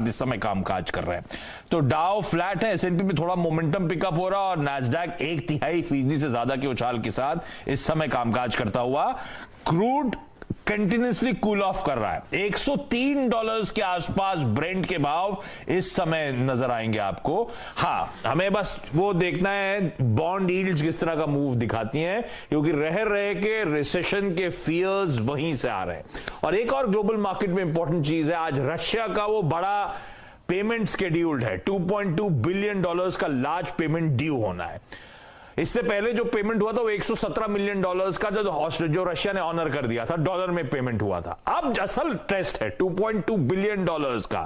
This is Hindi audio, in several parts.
इस समय कामकाज कर रहे हैं। तो डाउ फ्लैट है, एसएनपी में थोड़ा मोमेंटम पिकअप हो रहा है और नैस्डैक 1/3% से ज्यादा के उछाल के साथ इस समय कामकाज करता हुआ। क्रूड कंटिन्यूसली कूल ऑफ कर रहा है। $103 के आसपास ब्रेंट के भाव इस समय नजर आएंगे आपको। हां, हमें बस वो देखना है बॉन्ड यील्ड्स किस तरह का मूव दिखाती हैं, क्योंकि रह के रिसेशन के फियर्स वहीं से आ रहे हैं। और एक और ग्लोबल मार्केट में इंपॉर्टेंट चीज है, आज रशिया का वो बड़ा पेमेंट स्केड्यूल्ड है। $2.2 बिलियन का लार्ज पेमेंट ड्यू होना है। इससे पहले जो पेमेंट हुआ था वो $117 मिलियन का जो रशिया ने ऑनर कर दिया था, डॉलर में पेमेंट हुआ था। अब असल टेस्ट है $2.2 बिलियन का।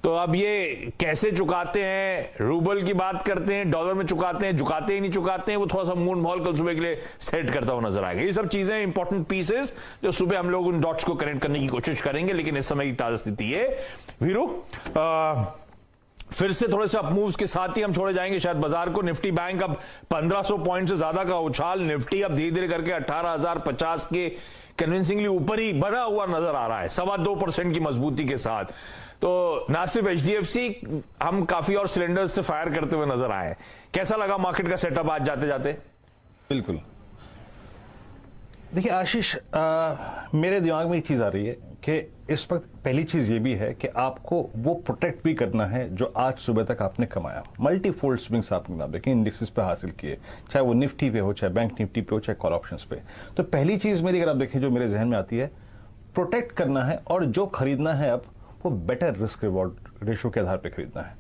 तो अब ये कैसे चुकाते हैं, रूबल की बात करते हैं, डॉलर में चुकाते हैं, झुकाते ही नहीं चुकाते हैं, वो थोड़ा सा मूड माहौल कल सुबह के लिए सेट करता हुआ नजर आएगा। ये सब चीजें इंपॉर्टेंट पीसेस जो सुबह हम लोग उन डॉट्स को कनेक्ट करने की कोशिश करेंगे, लेकिन इस समय की ताजा स्थिति है। वीरू, फिर से थोड़े से अपमूव्स के साथ ही हम छोड़े जाएंगे शायद बाजार को। निफ्टी बैंक अब 1500 पॉइंट से ज्यादा का उछाल, निफ्टी अब धीरे धीरे करके 18,050 के कन्विंसिंगली ऊपर ही बना हुआ नजर आ रहा है, 2.25% की मजबूती के साथ। तो ना सिर्फ एचडीएफसी, हम काफी और सिलेंडर्स से फायर करते हुए नजर आए। कैसा लगा मार्केट का सेटअप आज जाते जाते? बिल्कुल, देखिए आशीष, मेरे दिमाग में एक चीज आ रही है कि इस वक्त पहली चीज ये भी है कि आपको वो प्रोटेक्ट भी करना है जो आज सुबह तक आपने कमाया। मल्टीफोल्ड स्विंग्स आपने ना देखें, इंडेक्सेस पे हासिल किए, चाहे वो निफ्टी पे हो, चाहे बैंक निफ्टी पे हो, चाहे कॉल ऑप्शंस पे। तो पहली चीज मेरी अगर आप देखें जो मेरे जहन में आती है, प्रोटेक्ट करना है और जो खरीदना है अब वो बेटर रिस्क रिवॉर्ड रेशो के आधार पर खरीदना है।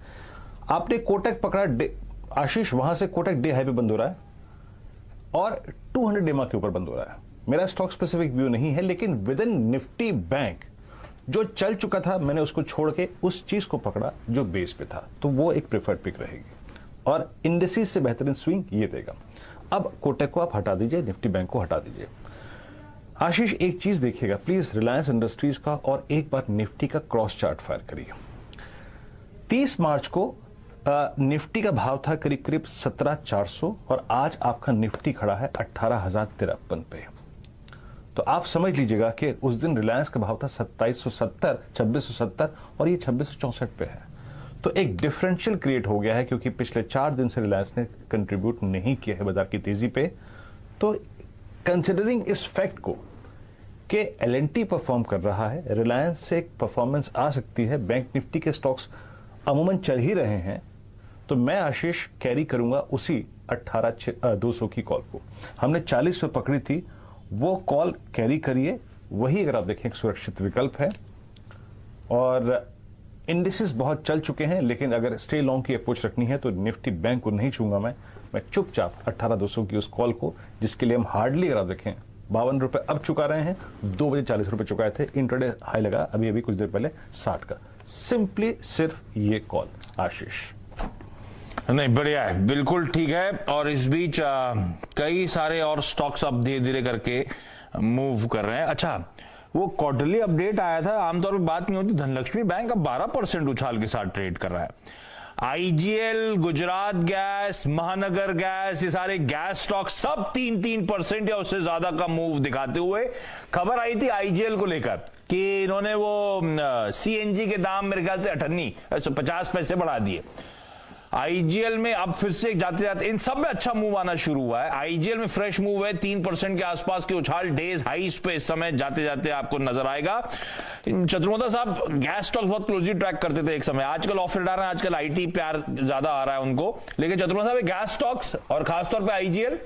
आपने कोटक पकड़ा आशीष, वहां से कोटक डे हाई पे बंद हो रहा है और 200 डेमा के ऊपर बंद हो रहा है। मेरा स्टॉक स्पेसिफिक व्यू नहीं है, लेकिन विद इन निफ्टी बैंक जो चल चुका था, मैंने उसको छोड़ के उस चीज को पकड़ा जो बेस पे था, तो वो एक प्रेफर्ड पिक रहेगी और इंडेसिस से बेहतरीन स्विंग ये देगा। अब कोटक को आप हटा दीजिए, निफ्टी बैंक को हटा दीजिए। आशीष, एक चीज देखिएगा प्लीज, रिलायंस इंडस्ट्रीज का और एक बार निफ्टी का क्रॉस चार्ट फायर करिए। 30 मार्च को निफ्टी का भाव था करीब करीब 17,400 और आज आपका निफ्टी खड़ा है 18,053 पे। तो आप समझ लीजिएगा कि उस दिन रिलायंस का भाव था 2770, 2670 और ये 2664 पे है। तो एक डिफरेंशियल क्रिएट हो गया है, क्योंकि पिछले 4 दिन से रिलायंस ने कंट्रीब्यूट नहीं किया है बाजार की तेजी पे। तो कंसिडरिंग इस फैक्ट को कि एलएनटी परफॉर्म कर रहा है, रिलायंस से एक परफॉर्मेंस आ सकती है, बैंक निफ्टी के स्टॉक्स अमूमन चल ही रहे हैं, तो मैं आशीष कैरी करूंगा उसी 18,200 की कॉल को। हमने 40 पे पकड़ी थी, वो कॉल कैरी करिए, वही अगर आप देखें एक सुरक्षित विकल्प है। और इंडिसेस बहुत चल चुके हैं, लेकिन अगर स्टे लॉन्ग की अप्रोच रखनी है तो निफ्टी बैंक को नहीं छूंगा मैं चुपचाप 18,200 की उस कॉल को, जिसके लिए हम हार्डली अगर आप देखें 52 रुपए अब चुका रहे हैं, 2 बजे 40 रुपए चुकाए थे, इंट्राडे हाई लगा अभी कुछ देर पहले 60 का। सिंपली सिर्फ ये कॉल आशीष। नहीं, बढ़िया है, बिल्कुल ठीक है। और इस बीच कई सारे और स्टॉक्स अब धीरे धीरे करके मूव कर रहे हैं। अच्छा, वो क्वार्टरली अपडेट आया था, आमतौर पर बात नहीं होती, धनलक्ष्मी बैंक अब 12% उछाल के साथ ट्रेड कर रहा है। आईजीएल, गुजरात गैस, महानगर गैस, ये सारे गैस स्टॉक सब 3% या उससे ज्यादा का मूव दिखाते हुए। खबर आई थी आईजीएल को लेकर कि इन्होंने वो सीएनजी के दाम मेरे ख्याल से 50 पैसे बढ़ा दिए। आईजीएल में अब फिर से जाते जाते इन सब में अच्छा मूव आना शुरू हुआ है। आईजीएल में फ्रेश मूव है, 3% के आसपास के उछाल डेज हाईस पे इस समय जाते जाते आपको नजर आएगा। चतुर्मोदा साहब गैस स्टॉक्स बहुत क्लोजली ट्रैक करते थे एक समय, आजकल ऑफ रेट आ रहे हैं, आजकल आईटी प्यार ज्यादा आ रहा है उनको, लेकिन चतुर्मोदा साहब गैस स्टॉक्स और खासतौर पर आईजीएल।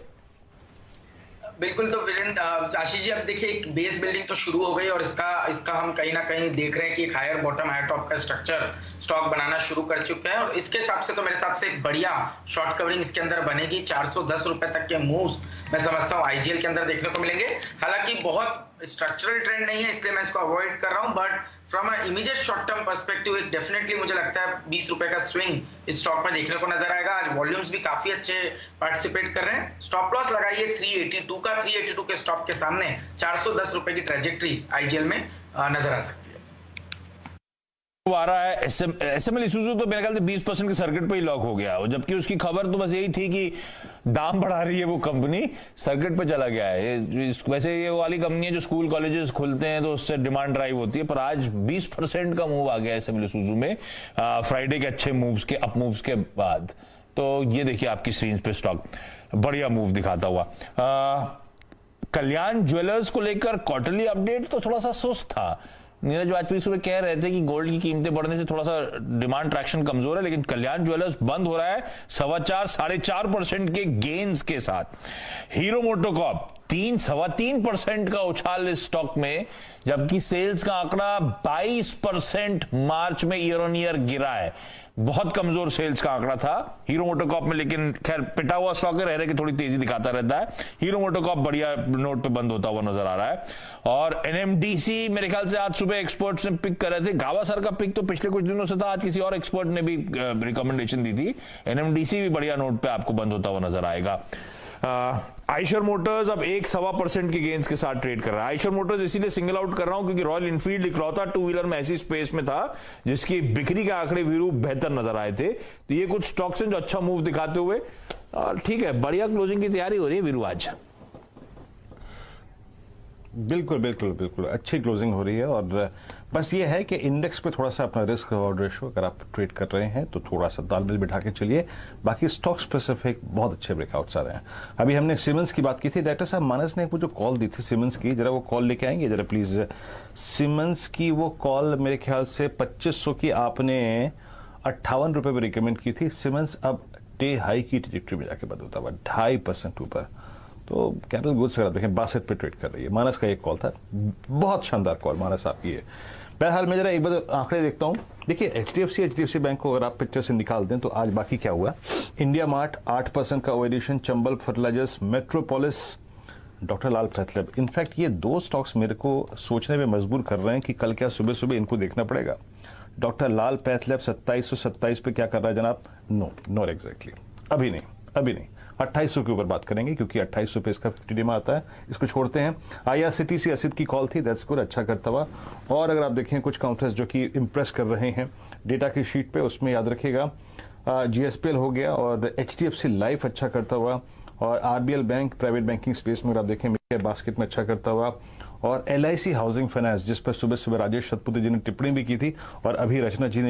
बिल्कुल, तो वीरेंद्र आशीष जी, अब देखिए एक बेस बिल्डिंग तो शुरू हो गई और इसका हम कहीं ना कहीं देख रहे हैं कि एक हायर बॉटम हायर टॉप का स्ट्रक्चर स्टॉक बनाना शुरू कर चुके हैं। और इसके हिसाब से तो मेरे हिसाब से एक बढ़िया शॉर्ट कवरिंग इसके अंदर बनेगी। 410 रुपए तक के मूव्स मैं समझता हूँ आईजीएल के अंदर देखने को मिलेंगे। हालांकि बहुत स्ट्रक्चरल ट्रेंड नहीं है, इसलिए मैं इसको अवॉइड कर रहा हूँ, but from immediate short term perspective एक डेफिनेटली मुझे लगता है 20 रुपए का स्विंग इस स्टॉक में देखने को नजर आएगा। आज वॉल्यूम्स भी काफी अच्छे पार्टिसिपेट कर रहे हैं। स्टॉप लॉस लगाइए 382 का, 382 के स्टॉप के सामने 410 रुपए की ट्रेजेक्ट्री आईजीएल में नजर आ सकती है। आ रहा है एसएमएल इसूजू तो मेरे ख्याल से 20% के सर्किट पे ही लॉक हो गया, जबकि उसकी खबर तो बस यही थी कि दाम बढ़ा रही है वो कंपनी, सर्किट पे चला गया है। वैसे ये वाली कंपनी है जो स्कूल कॉलेजेस खुलते हैं तो उससे डिमांड ड्राइव होती है, पर आज 20% का मूव आ गया एसएमएल इसूजू में फ्राइडे के अच्छे मूव्स के अप मूव्स के बाद। तो ये देखिए आपकी स्क्रीन पे स्टॉक बढ़िया मूव दिखाता हुआ। कल्याण ज्वेलर्स को लेकर क्वार्टरली अपडेट तो थोड़ा सा सुस्त था। नीरज वाजपेयी सुबह कह रहे थे कि गोल्ड की कीमतें बढ़ने से थोड़ा सा डिमांड ट्रैक्शन कमजोर है, लेकिन कल्याण ज्वेलर्स बंद हो रहा है 4.25-4.5% के गेन्स के साथ। हीरो मोटोकॉर्प 3-3.25% का उछाल इस स्टॉक में, जबकि सेल्स का आंकड़ा 22% मार्च में ईयर ऑन ईयर गिरा है। बहुत कमजोर सेल्स का आंकड़ा था हीरो मोटोकॉर्प में, लेकिन खैर पिटा हुआ स्टॉक रह रहे कि थोड़ी तेजी दिखाता रहता है। हीरो मोटोकॉर्प बढ़िया नोट पे बंद होता हुआ नजर आ रहा है। और एनएमडीसी मेरे ख्याल से आज सुबह एक्सपर्ट्स ने पिक कर रहे थे, गावासर का पिक तो पिछले कुछ दिनों से था, आज किसी और एक्सपर्ट ने भी रिकमेंडेशन दी थी। एनएमडीसी भी बढ़िया नोट पे आपको बंद होता हुआ नजर आएगा। आइशर मोटर्स अब 1-1.25% के गेंस के साथ ट्रेड कर रहा है। आइशर मोटर्स इसीलिए सिंगल आउट कर रहा हूं क्योंकि रॉयल इनफील्ड इकलौता टू व्हीलर में ऐसी स्पेस में था जिसकी बिक्री के आंकड़े वीरू बेहतर नजर आए थे। तो ये कुछ स्टॉक्स हैं जो अच्छा मूव दिखाते हुए, ठीक है, बढ़िया क्लोजिंग की तैयारी हो रही है वीरू आज। बिल्कुल बिल्कुल बिल्कुल अच्छी क्लोजिंग हो रही है। और बस ये है कि इंडेक्स पे थोड़ा सा अपना रिस्क रिवॉर्ड रेशियो अगर आप ट्रेड कर रहे हैं तो थोड़ा सा तालमेल बिठा के चलिए। बाकी स्टॉक स्पेसिफिक बहुत अच्छे ब्रेकआउट्स आ रहे हैं। अभी हमने सीमेंस की बात की थी, डायरेक्टर साहब मानस ने वो जो कॉल दी थी सीमेंस की, जरा वो कॉल लेके आएंगे जरा प्लीज। सीमेंस की वो कॉल मेरे ख्याल से 2500 की आपने 58 रुपए पर रिकमेंड की थी। सीमेंस अब डे हाई की ट्रिजेक्टरी में जाके बंद होता हुआ 2.5% ऊपर, तो कैपिटल गुड्स अगर देखें 62 पे ट्रेड कर रही है। मानस का एक कॉल था, बहुत शानदार कॉल मानस आपकी है। बहरहाल मैं जरा एक बार आंकड़े देखता हूं। देखिए एचडीएफसी बैंक को अगर आप पिक्चर से निकाल दें तो आज बाकी क्या हुआ। इंडिया मार्ट 8% का ओएडिशन, चंबल फर्टिलाइजर्स, मेट्रोपोलिस, डॉक्टर लाल पैथलैब। इनफैक्ट ये दो स्टॉक्स मेरे को सोचने में मजबूर कर रहे हैं कि कल क्या सुबह सुबह इनको देखना पड़ेगा। डॉक्टर लाल पैथलैब 2727 पे क्या कर रहा है जनाब? नो एग्जैक्टली अभी नहीं 2800 के ऊपर बात करेंगे क्योंकि 2800 पे इसका 50 डे में आता है, इसको छोड़ते हैं। आईआरसीटीसी एसिड की कॉल थी, दैट्स गुड, अच्छा करता हुआ। और अगर आप देखें कुछ काउंटर्स जो कि इंप्रेस कर रहे हैं डेटा की शीट पे, उसमें याद रखिएगा जीएसपीएल हो गया और एचडीएफसी लाइफ अच्छा करता हुआ, और RBL bank private banking space में अगर आप देखें मिड बास्केट में अच्छा करता हुआ, और एलआईसी हाउसिंग फाइनेंस जिस पर सुबह सुबह राजेश सतपुते जी ने टिप्पणी भी की थी और अभी रचना जी ने